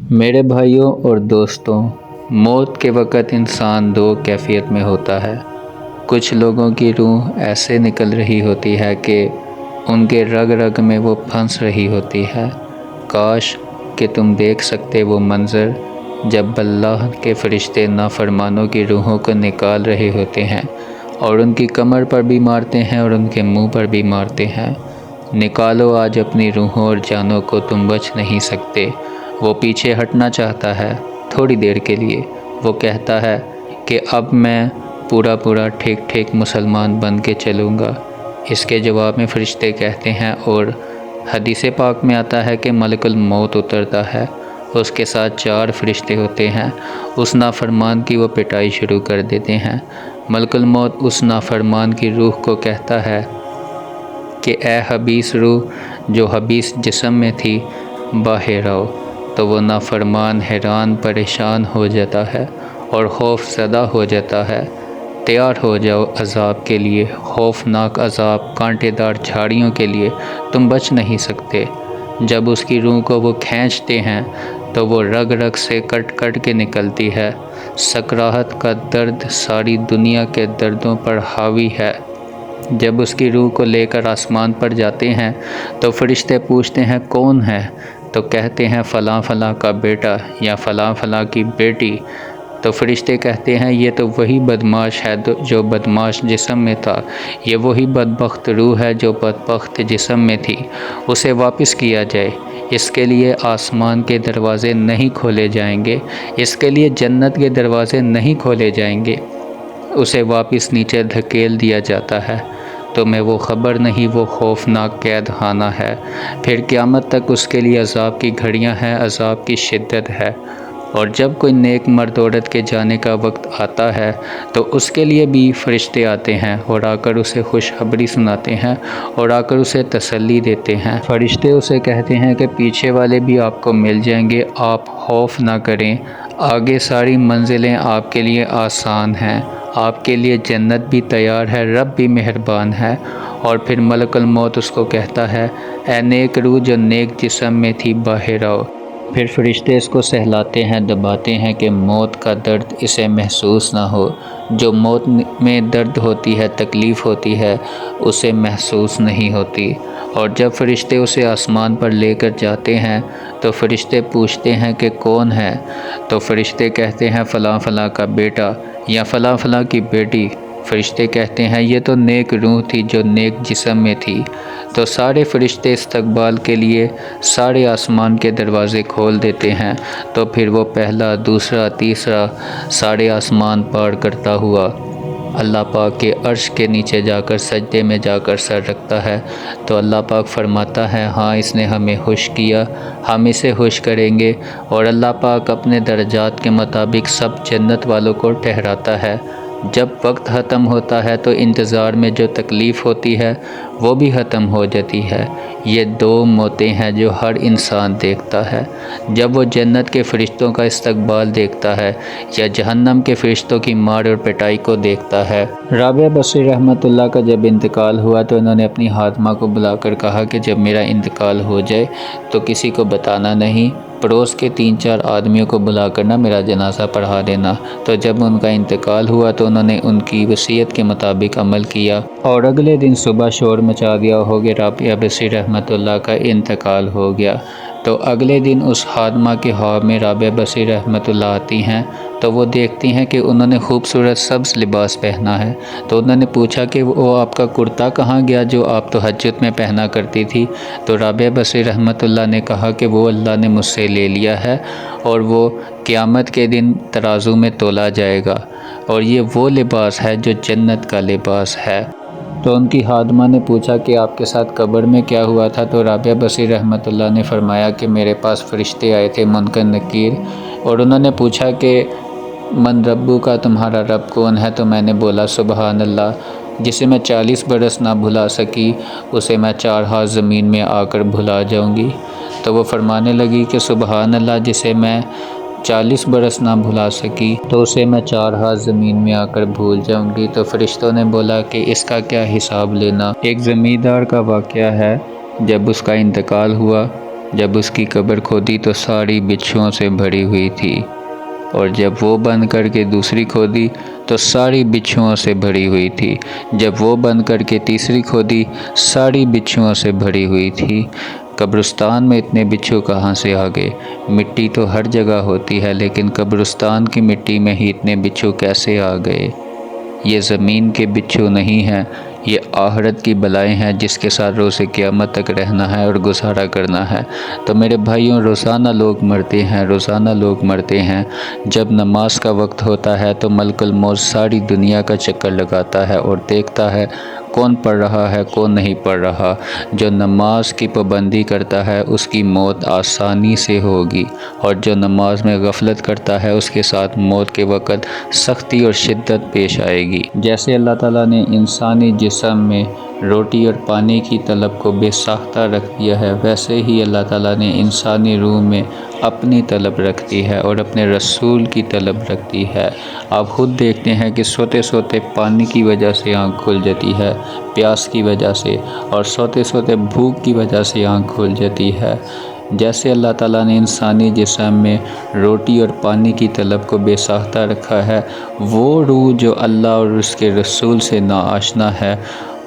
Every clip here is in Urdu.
میرے بھائیوں اور دوستوں، موت کے وقت انسان دو کیفیت میں ہوتا ہے۔ کچھ لوگوں کی روح ایسے نکل رہی ہوتی ہے کہ ان کے رگ رگ میں وہ پھنس رہی ہوتی ہے۔ کاش کہ تم دیکھ سکتے وہ منظر جب اللہ کے فرشتے نافرمانوں کی روحوں کو نکال رہے ہوتے ہیں اور ان کی کمر پر بھی مارتے ہیں اور ان کے منہ پر بھی مارتے ہیں۔ نکالو آج اپنی روحوں اور جانوں کو، تم بچ نہیں سکتے۔ وہ پیچھے ہٹنا چاہتا ہے تھوڑی دیر کے لیے۔ وہ کہتا ہے کہ اب میں پورا ٹھیک مسلمان بن کے چلوں گا۔ اس کے جواب میں فرشتے کہتے ہیں، اور حدیث پاک میں آتا ہے کہ ملک الموت اترتا ہے، اس کے ساتھ 4 فرشتے ہوتے ہیں۔ اس نافرمان کی وہ پٹائی شروع کر دیتے ہیں۔ ملک الموت اس نافرمان کی روح کو کہتا ہے کہ اے حبیس روح جو حبیس جسم میں تھی، باہر آؤ۔ تو وہ نافرمان حیران پریشان ہو جاتا ہے اور خوف زدہ ہو جاتا ہے۔ تیار ہو جاؤ عذاب کے لیے، خوفناک عذاب، کانٹے دار جھاڑیوں کے لیے، تم بچ نہیں سکتے۔ جب اس کی روح کو وہ کھینچتے ہیں تو وہ رگ رگ سے کٹ کے نکلتی ہے۔ سکراہت کا درد ساری دنیا کے دردوں پر حاوی ہے۔ جب اس کی روح کو لے کر آسمان پر جاتے ہیں تو فرشتے پوچھتے ہیں کون ہے؟ تو کہتے ہیں فلاں کا بیٹا یا فلاں کی بیٹی۔ تو فرشتے کہتے ہیں یہ تو وہی بدماش ہے جو بدماش جسم میں تھا، یہ وہی بدبخت روح ہے جو بدبخت جسم میں تھی، اسے واپس کیا جائے۔ اس کے لیے آسمان کے دروازے نہیں کھولے جائیں گے، اس کے لیے جنت کے دروازے نہیں کھولے جائیں گے، اسے واپس نیچے دھکیل دیا جاتا ہے۔ تمہیں وہ خبر نہیں، وہ خوفناک قید خانہ ہے۔ پھر قیامت تک اس کے لیے عذاب کی گھڑیاں ہیں، عذاب کی شدت ہے۔ اور جب کوئی نیک مرد عورت کے جانے کا وقت آتا ہے تو اس کے لیے بھی فرشتے آتے ہیں اور آ کر اسے خوشخبری سناتے ہیں اور آ کر اسے تسلی دیتے ہیں۔ فرشتے اسے کہتے ہیں کہ پیچھے والے بھی آپ کو مل جائیں گے، آپ خوف نہ کریں، آگے ساری منزلیں آپ کے لیے آسان ہیں، آپ کے لیے جنت بھی تیار ہے، رب بھی مہربان ہے۔ اور پھر ملک الموت اس کو کہتا ہے اے نیک روح جو نیک جسم میں تھی، باہر آؤ۔ پھر فرشتے اس کو سہلاتے ہیں، دباتے ہیں کہ موت کا درد اسے محسوس نہ ہو۔ جو موت میں درد ہوتی ہے، تکلیف ہوتی ہے، اسے محسوس نہیں ہوتی۔ اور جب فرشتے اسے آسمان پر لے کر جاتے ہیں تو فرشتے پوچھتے ہیں کہ کون ہے؟ تو فرشتے کہتے ہیں فلاں کا بیٹا یا فلاں کی بیٹی۔ فرشتے کہتے ہیں یہ تو نیک روح تھی جو نیک جسم میں تھی۔ تو سارے فرشتے استقبال کے لیے سارے آسمان کے دروازے کھول دیتے ہیں۔ تو پھر وہ پہلا، دوسرا، تیسرا سارے آسمان پار کرتا ہوا اللہ پاک کے عرش کے نیچے جا کر سجدے میں جا کر سر رکھتا ہے۔ تو اللہ پاک فرماتا ہے ہاں اس نے ہمیں خوش کیا، ہم اسے خوش کریں گے۔ اور اللہ پاک اپنے درجات کے مطابق سب جنت والوں کو ٹھہراتا ہے۔ جب وقت ختم ہوتا ہے تو انتظار میں جو تکلیف ہوتی ہے وہ بھی ختم ہو جاتی ہے۔ یہ 2 موتیں ہیں جو ہر انسان دیکھتا ہے، جب وہ جنت کے فرشتوں کا استقبال دیکھتا ہے یا جہنم کے فرشتوں کی مار اور پٹائی کو دیکھتا ہے۔ رابعہ بصری رحمۃ اللہ کا جب انتقال ہوا تو انہوں نے اپنی خادمہ کو بلا کر کہا کہ جب میرا انتقال ہو جائے تو کسی کو بتانا نہیں، پڑوس کے 3-4 آدمیوں کو بلا کر نہ میرا جنازہ پڑھا دینا۔ تو جب ان کا انتقال ہوا تو انہوں نے ان کی وصیت کے مطابق عمل کیا اور اگلے دن صبح شور مچا دیا ہو کہ رابعہ بصری رحمۃ اللہ کا انتقال ہو گیا۔ تو اگلے دن اس خادمہ کے خواب میں رابعہ بصری رحمۃ اللہ آتی ہیں تو وہ دیکھتی ہیں کہ انہوں نے خوبصورت سبز لباس پہنا ہے۔ تو انہوں نے پوچھا کہ وہ آپ کا کرتا کہاں گیا جو آپ تہجد میں پہنا کرتی تھی؟ تو رابعہ بصری رحمۃ اللہ نے کہا کہ وہ اللہ نے مجھ سے لے لیا ہے اور وہ قیامت کے دن ترازو میں تولا جائے گا، اور یہ وہ لباس ہے جو جنت کا لباس ہے۔ تو ان کی خادمہ نے پوچھا کہ آپ کے ساتھ قبر میں کیا ہوا تھا؟ تو رابعہ بصری رحمۃ اللہ نے فرمایا کہ میرے پاس فرشتے آئے تھے منکر نکیر، اور انہوں نے پوچھا کہ من ربو کا، تمہارا رب کون ہے؟ تو میں نے بولا سبحان اللہ، جسے میں 40 برس نہ بھلا سکی اسے میں 4 ہاتھ زمین میں آ کر بھلا جاؤں گی۔ تو وہ فرمانے لگی کہ سبحان اللہ، جسے میں 40 برس نہ بھلا سکی تو اسے میں 4 ہاتھ زمین میں آ کر بھول جاؤں گی۔ تو فرشتوں نے بولا کہ اس کا کیا حساب لینا؟ ایک زمیندار کا واقعہ ہے، جب اس کا انتقال ہوا جب اس کی قبر کھودی تو ساری بچھوؤں سے بھری ہوئی تھی، اور جب وہ بند کر کے دوسری کھودی تو ساری بچھوؤں سے بھری ہوئی تھی، جب وہ بند کر کے تیسری کھودی ساری بچھوؤں سے بھری ہوئی تھی۔ قبرستان میں اتنے بچھو کہاں سے آ گئے؟ مٹی تو ہر جگہ ہوتی ہے، لیکن قبرستان کی مٹی میں ہی اتنے بچھو کیسے آ گئے؟ یہ زمین کے بچھو نہیں ہیں، یہ آخرت کی بلائیں ہیں جس کے ساتھ روز قیامت تک رہنا ہے اور گزارا کرنا ہے۔ تو میرے بھائیوں، روزانہ لوگ مرتے ہیں، روزانہ لوگ مرتے ہیں۔ جب نماز کا وقت ہوتا ہے تو ملک الموت ساری دنیا کا چکر لگاتا ہے اور دیکھتا ہے کون پڑھ رہا ہے کون نہیں پڑھ رہا۔ جو نماز کی پابندی کرتا ہے اس کی موت آسانی سے ہوگی، اور جو نماز میں غفلت کرتا ہے اس کے ساتھ موت کے وقت سختی اور شدت پیش آئے گی۔ جیسے اللہ تعالیٰ نے انسانی جسم میں روٹی اور پانی کی طلب کو بے ساختہ رکھ دیا ہے، ویسے ہی اللہ تعالیٰ نے انسانی روح میں اپنی طلب رکھ دی ہے اور اپنے رسول کی طلب رکھ دی ہے۔ آپ خود دیکھتے ہیں کہ سوتے سوتے پانی کی وجہ سے آنکھ کھل جاتی ہے، پیاس کی وجہ سے، اور سوتے سوتے بھوک کی وجہ سے آنکھ کھل جاتی ہے۔ جیسے اللہ تعالیٰ نے انسانی جسم میں روٹی اور پانی کی طلب کو بے ساختہ رکھا ہے، وہ روح جو اللہ اور اس کے رسول سے ناآشنا ہے،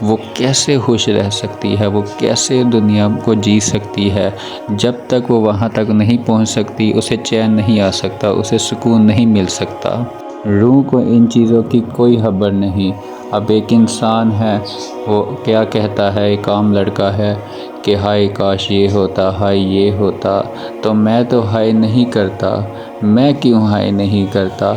وہ کیسے خوش رہ سکتی ہے؟ وہ کیسے دنیا کو جی سکتی ہے؟ جب تک وہ وہاں تک نہیں پہنچ سکتی اسے چین نہیں آ سکتا، اسے سکون نہیں مل سکتا۔ روح کو ان چیزوں کی کوئی خبر نہیں۔ اب ایک انسان ہے، وہ کیا کہتا ہے، ایک عام لڑکا ہے کہ ہائے کاش یہ ہوتا، ہائے یہ ہوتا، تو میں تو ہائے نہیں کرتا، میں کیوں ہائے نہیں کرتا؟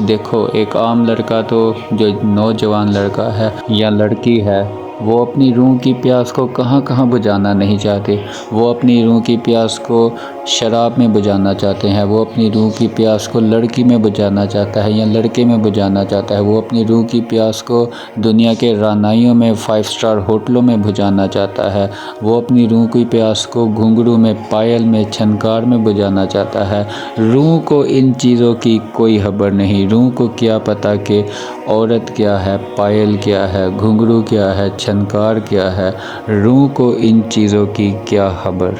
دیکھو، ایک عام لڑکا تو جو نوجوان لڑکا ہے یا لڑکی ہے، وہ اپنی روح کی پیاس کو کہاں کہاں بجھانا نہیں چاہتے۔ وہ اپنی روح کی پیاس کو شراب میں بجھانا چاہتے ہیں، وہ اپنی روح کی پیاس کو لڑکی میں بجھانا چاہتا ہے یا لڑکے میں بجھانا چاہتا ہے، وہ اپنی روح کی پیاس کو دنیا کے رانائیوں میں 5 اسٹار ہوٹلوں میں بجھانا چاہتا ہے، وہ اپنی روح کی پیاس کو گھنگرو میں، پائل میں، چھنکار میں بجھانا چاہتا ہے۔ روح کو ان چیزوں کی کوئی خبر نہیں۔ روح کو کیا پتہ کہ عورت کیا ہے، پائل کیا ہے، گھنگرو کیا ہے، چھنکار کیا ہے؟ روح کو ان چیزوں کی کیا خبر؟